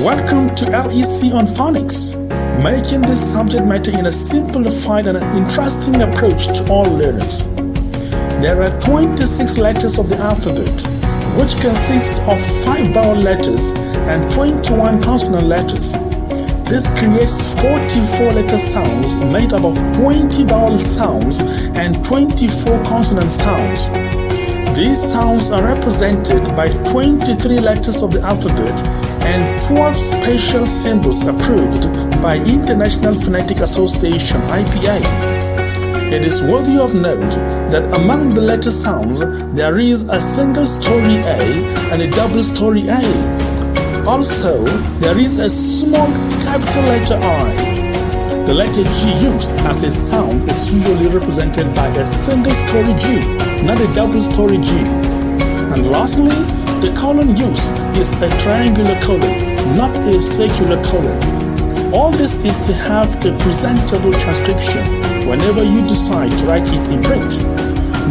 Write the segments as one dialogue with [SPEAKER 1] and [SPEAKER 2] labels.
[SPEAKER 1] Welcome to LEC on Phonics, making this subject matter in a simplified and interesting approach to all learners. There are 26 letters of the alphabet, which consists of 5 vowel letters and 21 consonant letters. This creates 44 letter sounds made up of 20 vowel sounds and 24 consonant sounds. These sounds are represented by 23 letters of the alphabet and 12 special symbols approved by International Phonetic Association (IPA). It is worthy of note that among the letter sounds there is a single story A and a double story A. Also, there is a small capital letter I. The letter G used as a sound is usually represented by a single story G, not a double story G. And lastly, the colon used is a triangular colon, not a circular colon. All this is to have a presentable transcription whenever you decide to write it in print.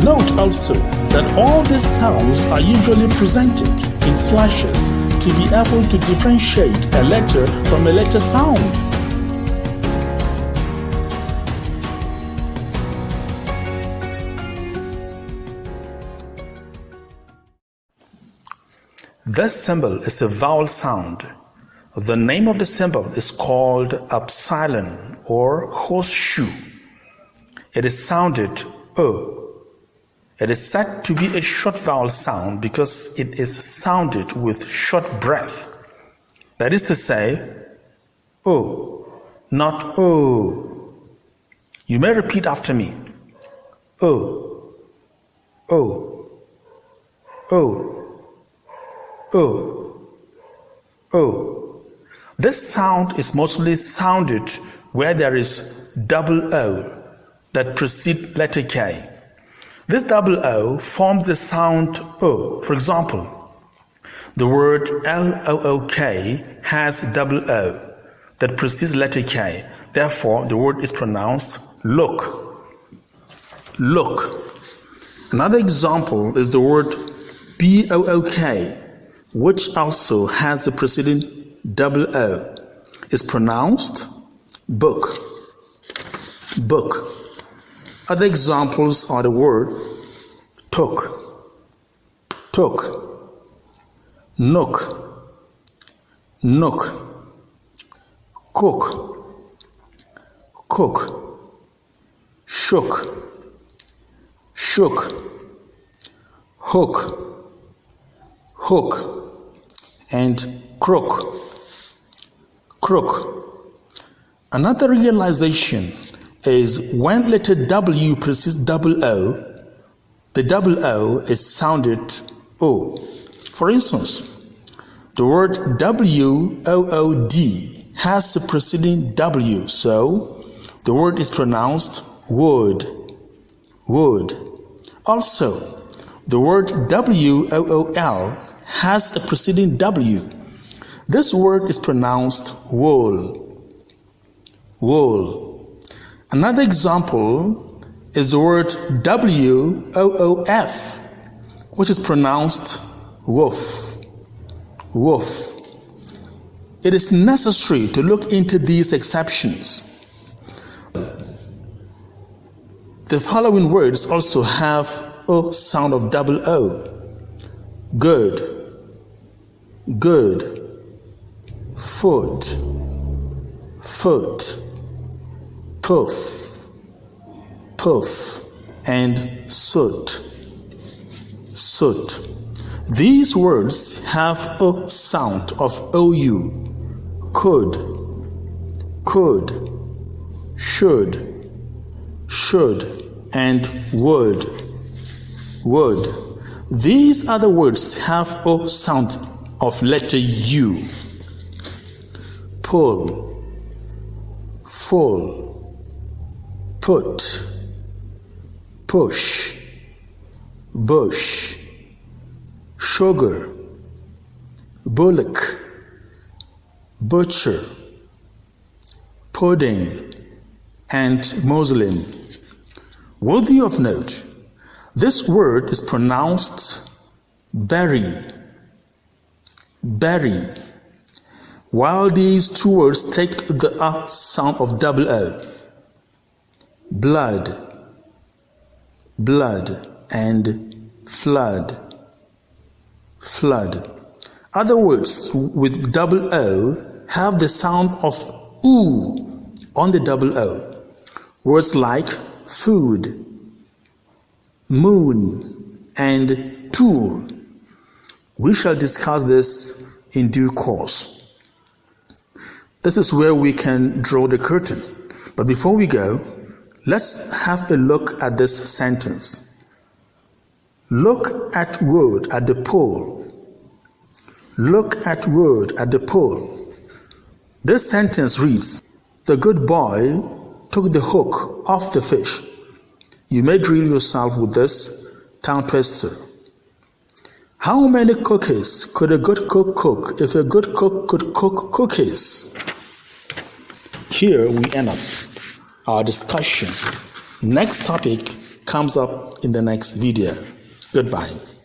[SPEAKER 1] Note also that all these sounds are usually presented in slashes to be able to differentiate a letter from a letter sound. This symbol is a vowel sound. The name of the symbol is called upsilon or horseshoe. It is sounded O. It is said to be a short vowel sound because it is sounded with short breath. That is to say, O, not O. You may repeat after me. O, O, O. O, O. This sound is mostly sounded where there is double O that precedes letter K. This double O forms the sound O. For example, the word LOOK has double O that precedes letter K. Therefore, the word is pronounced look. Look. Another example is the word BOOK, which also has the preceding double O, is pronounced book. Book. Other examples are the word took, took, nook, nook, cook, cook, shook, shook, hook, hook, and crook, crook. Another realization is when letter W precedes double O, the double O is sounded O. For instance, the word WOOD has the preceding W, so the word is pronounced wood, wood. Also, the word WOOL has a preceding W. This word is pronounced wool, wool. Another example is the word WOOF, which is pronounced woof, woof. It is necessary to look into these exceptions. The following words also have a sound of double O. Good, good, foot, foot, puff, puff, and soot, soot. These words have a sound of OU, could, should, and would, would. These other words have a sound of letter U. Pull, full, put, push, bush, sugar, bullock, butcher, pudding, and muslin. Worthy of note, this word is pronounced berry, berry. while these two words take the sound of double O. Blood, blood, and flood, flood. Other words with double O have the sound of oo on the double O. Words like food, moon, and tool. We shall discuss this in due course. This is where we can draw the curtain. But before we go, let's have a look at this sentence. Look at word at the pole. Look at word at the pole. This sentence reads, the good boy took the hook off the fish. You may drill yourself with this tongue twister. How many cookies could a good cook cook if a good cook could cook cookies? Here we end up our discussion. Next topic comes up in the next video. Goodbye.